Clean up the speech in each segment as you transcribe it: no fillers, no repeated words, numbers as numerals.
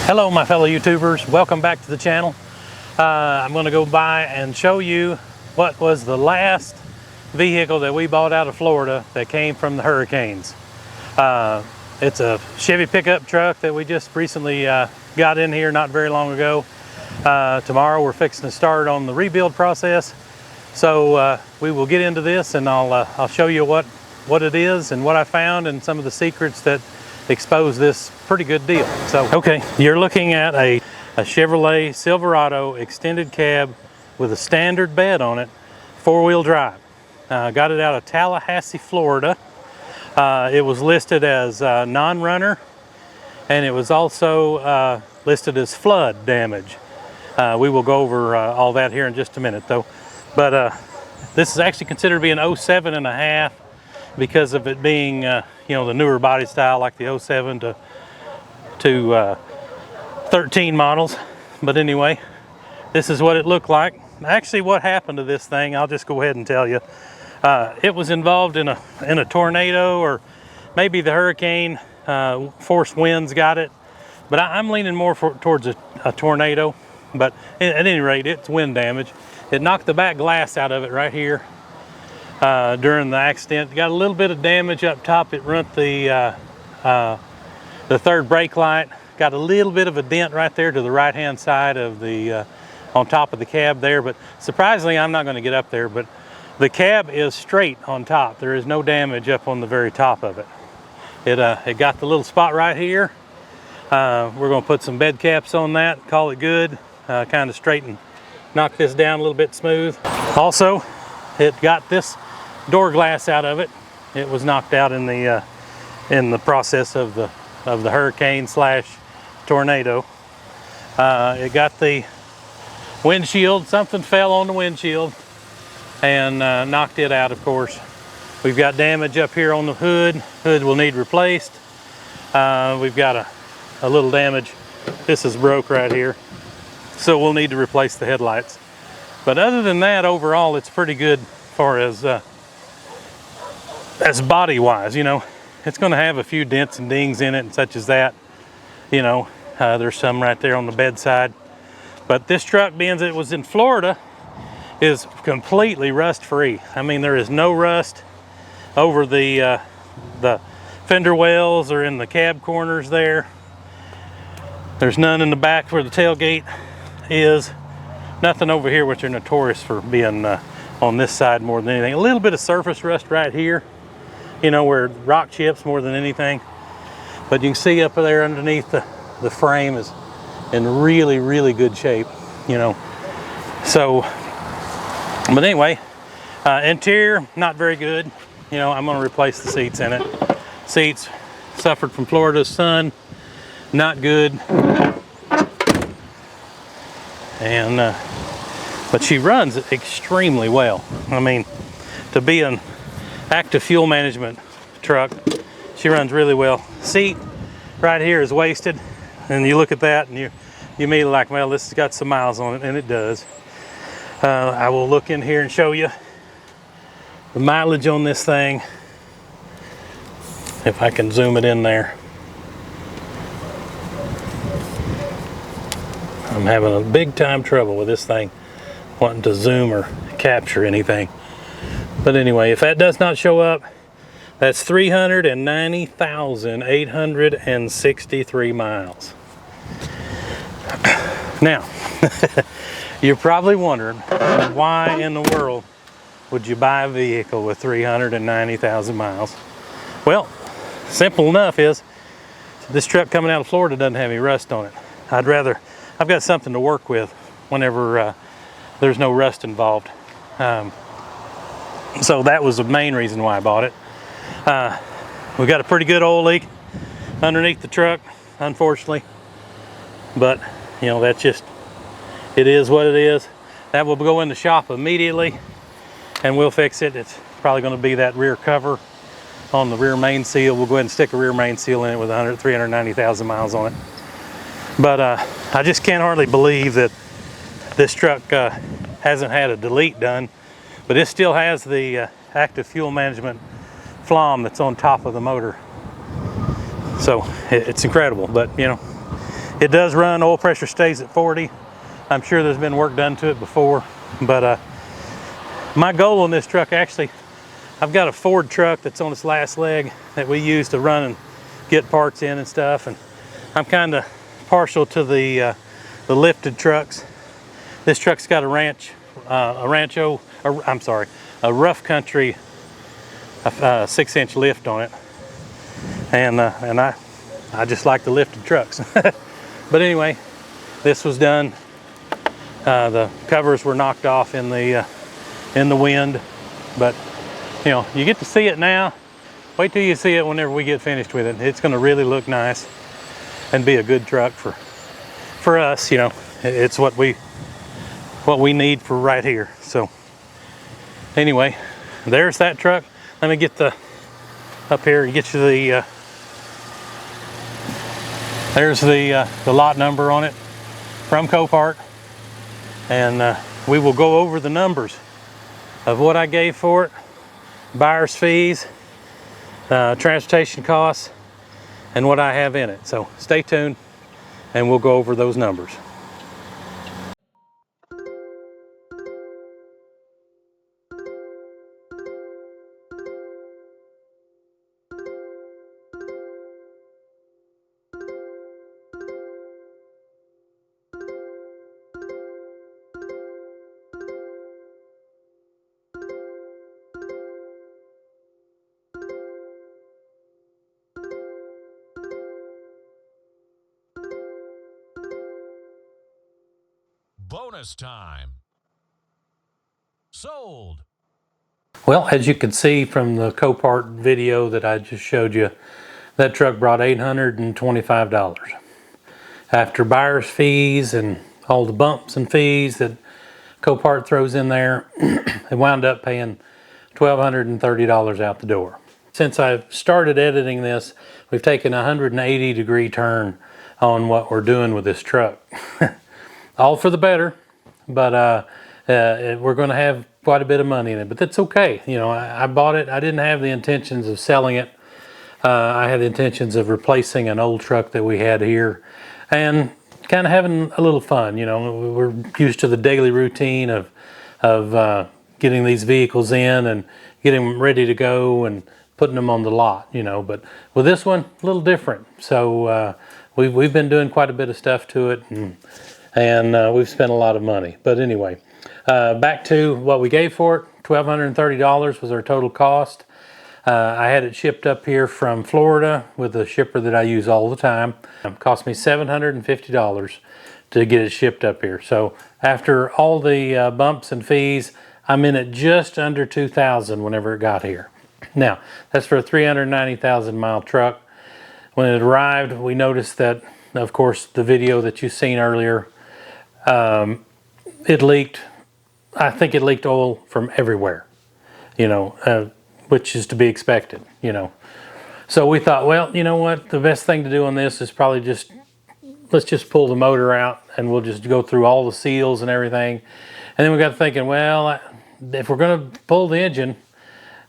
Hello my fellow YouTubers, welcome back to the channel. I'm going to go by and show you what was the last vehicle that we bought out of Florida that came from the hurricanes. It's a Chevy pickup truck that we just recently got in here not very long ago. Tomorrow we're fixing to start on the rebuild process. So we will get into this and I'll show you what it is and what I found and some of the secrets that expose this pretty good deal. So, okay, you're looking at a Chevrolet Silverado Extended Cab with a standard bed on it, four-wheel drive. Got it out of Tallahassee, Florida. It was listed as non-runner, and it was also listed as flood damage. We will go over all that here in just a minute though. But this is actually considered to be an 07 and a half because of it being you know, the newer body style like the 07 to 13 models. But anyway, this is what it looked like. Actually, what happened to this thing, I'll just go ahead and tell you. It was involved in a tornado, or maybe the hurricane force winds got it. But I'm leaning more towards a tornado. But at any rate, it's wind damage. It knocked the back glass out of it right here during the accident. Got a little bit of damage up top. It runt the third brake light. Got a little bit of a dent right there to the right hand side of the on top of the cab there. But surprisingly, I'm not going to get up there. But the cab is straight on top. There is no damage up on the very top of it. It got the little spot right here. We're going to put some bed caps on that. Call it good. Kind of straighten, knock this down a little bit smooth. Also, it got this door glass out of it. It was knocked out in the process of the hurricane slash tornado. It got the windshield. Something fell on the windshield and knocked it out. Of course, we've got damage up here on the hood. Hood will need replaced. We've got a little damage. This is broke right here. So we'll need to replace the headlights. But other than that, overall, it's pretty good as body wise, you know. It's going to have a few dents and dings in it and such as that. You know, there's some right there on the bedside. But this truck, being it was in Florida, is completely rust free. I mean, there is no rust over the fender wells or in the cab corners there. There's none in the back where the tailgate is. Nothing over here, which are notorious for being on this side more than anything. A little bit of surface rust right here, you know, where rock chips more than anything. But you can see up there underneath the frame is in really, really good shape, you know. So, but anyway, interior, not very good. You know, I'm gonna replace the seats in it. Seats suffered from Florida's sun, not good. And but she runs extremely well. I mean, to be an active fuel management truck, she runs really well. Seat right here is wasted, and you look at that and you immediately like, well, this has got some miles on it, and it does. I will look in here and show you the mileage on this thing, if I can zoom it in there. I'm having a big time trouble with this thing wanting to zoom or capture anything. But anyway, if that does not show up, that's 390,863 miles. Now, you're probably wondering, why in the world would you buy a vehicle with 390,000 miles? Well, simple enough is, this truck coming out of Florida doesn't have any rust on it. I've got something to work with whenever there's no rust involved. So that was the main reason why I bought it. We got a pretty good oil leak underneath the truck, unfortunately. But, you know, that's just, it is what it is. That will go in the shop immediately and we'll fix it. It's probably going to be that rear cover on the rear main seal. We'll go ahead and stick a rear main seal in it with 390,000 miles on it. But I just can't hardly believe that this truck hasn't had a delete done, but it still has the active fuel management FLOM that's on top of the motor. So it's incredible. But you know, It does run, oil pressure stays at 40. I'm sure there's been work done to it before, but my goal on this truck, actually, I've got a Ford truck that's on its last leg that we use to run and get parts in and stuff, and I'm kind of partial to the lifted trucks. This truck's got a rough country 6-inch lift on it, and I just like the lifted trucks. But anyway, this was done. The covers were knocked off in the wind, but you know, you get to see it now. Wait till you see it whenever we get finished with it. It's going to really look nice and be a good truck for us. You know, it's what we need for right here. So anyway, there's that truck. Let me get up here and get you the there's the lot number on it from Copart, and we will go over the numbers of what I gave for it, buyer's fees, transportation costs, and what I have in it. So stay tuned and we'll go over those numbers. Bonus time. Sold. Well, as you can see from the Copart video that I just showed you, that truck brought $825. After buyer's fees and all the bumps and fees that Copart throws in there, it wound up paying $1,230 out the door. Since I've started editing this, we've taken a 180-degree turn on what we're doing with this truck. All for the better, but we're going to have quite a bit of money in it, but that's okay. You know, I bought it. I didn't have the intentions of selling it. I had the intentions of replacing an old truck that we had here and kind of having a little fun. You know, we're used to the daily routine of getting these vehicles in and getting them ready to go and putting them on the lot, you know, but with this one, a little different. So we've been doing quite a bit of stuff to it, and we've spent a lot of money. But anyway, back to what we gave for it. $1,230 was our total cost. I had it shipped up here from Florida with a shipper that I use all the time. It cost me $750 to get it shipped up here. So after all the bumps and fees, I'm in at just under $2,000 whenever it got here. Now, that's for a 390,000 mile truck. When it arrived, we noticed that, of course, the video that you've seen earlier, it leaked. I think it leaked oil from everywhere, you know, which is to be expected, you know. So we thought, well, you know what, the best thing to do on this is probably let's just pull the motor out and we'll just go through all the seals and everything. And then we got thinking, well, if we're going to pull the engine,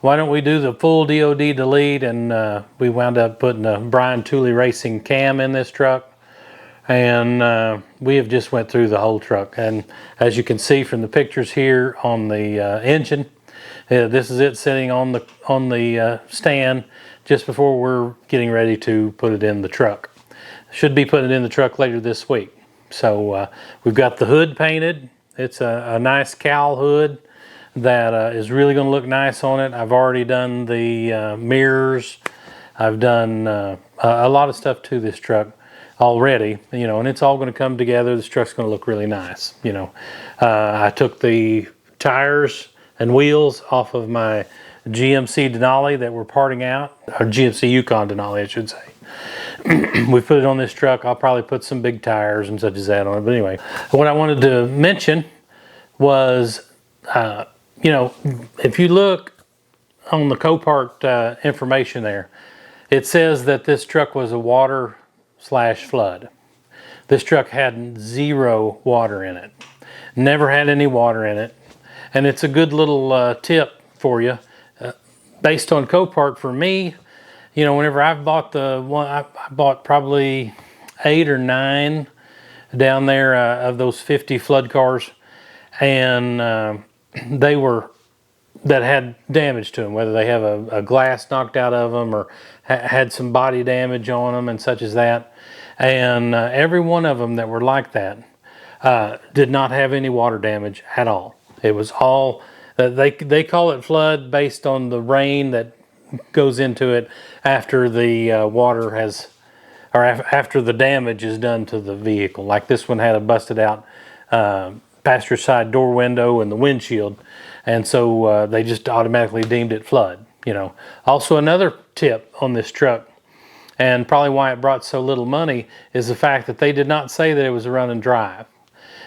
why don't we do the full DOD delete? And we wound up putting a Brian Tooley Racing cam in this truck. And we have just went through the whole truck. And as you can see from the pictures here on the engine, this is it sitting on the stand just before we're getting ready to put it in the truck. Should be putting it in the truck later this week. So we've got the hood painted. It's a nice cowl hood that is really going to look nice on it. I've already done the mirrors. I've done a lot of stuff to this truck already, you know, and it's all going to come together. This truck's going to look really nice, you know. I took the tires and wheels off of my GMC Denali that were parting out, or GMC Yukon Denali, I should say. We put it on this truck. I'll probably put some big tires and such as that on it. But anyway, what I wanted to mention was, you know, if you look on the Copart information there, it says that this truck was a water/flood. This truck had 0 water in it. Never had any water in it. And it's a good little tip for you. Based on Copart, for me, you know, whenever I've bought the one, I bought probably 8 or 9 down there of those 50 flood cars, and they were that had damage to them, whether they have a glass knocked out of them or had some body damage on them and such as that. And every one of them that were like that did not have any water damage at all. It was all, they call it flood based on the rain that goes into it after the water has, or after the damage is done to the vehicle. Like this one had a busted out passenger side door window and the windshield, and so they just automatically deemed it flood. You know. Also, another tip on this truck, and probably why it brought so little money, is the fact that they did not say that it was a run and drive.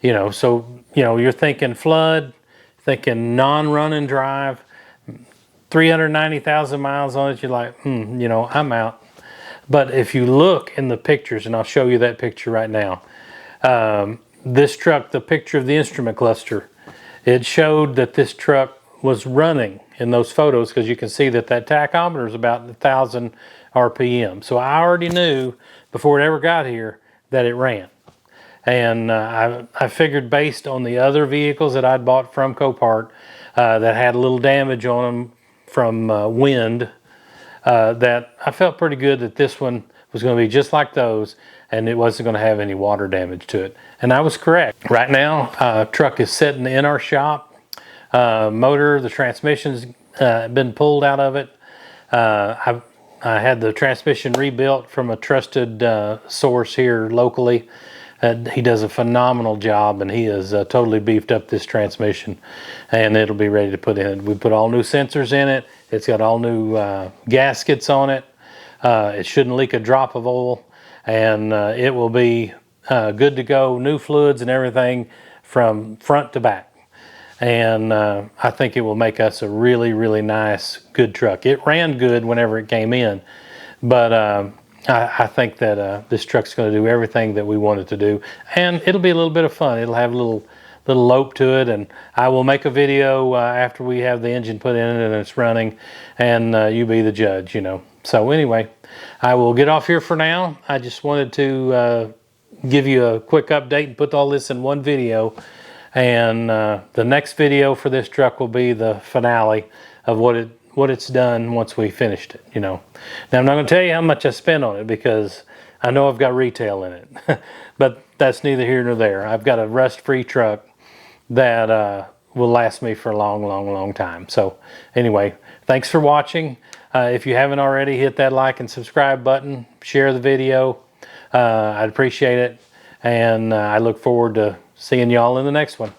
You know, so you know, you're thinking flood, thinking non-run and drive, 390,000 miles on it. You're like, you know, I'm out. But if you look in the pictures, and I'll show you that picture right now, this truck, the picture of the instrument cluster, it showed that this truck was running in those photos, because you can see that that tachometer is about 1,000 RPM. So I already knew before it ever got here that it ran. And I figured, based on the other vehicles that I'd bought from Copart that had a little damage on them from wind, that I felt pretty good that this one was going to be just like those, and it wasn't going to have any water damage to it. And I was correct. Right now, truck is sitting in our shop. Motor, the transmission's been pulled out of it. I had the transmission rebuilt from a trusted source here locally. He does a phenomenal job, and he has totally beefed up this transmission, and it'll be ready to put in. We put all new sensors in it. It's got all new gaskets on it. It shouldn't leak a drop of oil, and it will be good to go. New fluids and everything from front to back. And I think it will make us a really, really nice, good truck. It ran good whenever it came in, but I think that this truck's going to do everything that we want it to do, and it'll be a little bit of fun. It'll have a little lope to it, and I will make a video after we have the engine put in it and it's running, and you be the judge, you know. So anyway, I will get off here for now. I just wanted to give you a quick update and put all this in one video, and the next video for this truck will be the finale of what it's done once we finished it, you know. Now, I'm not going to tell you how much I spent on it, because I know I've got retail in it, but that's neither here nor there. I've got a rust-free truck that will last me for a long, long, long time. So anyway, thanks for watching. If you haven't already, hit that like and subscribe button, share the video. I'd appreciate it, and I look forward to seeing y'all in the next one.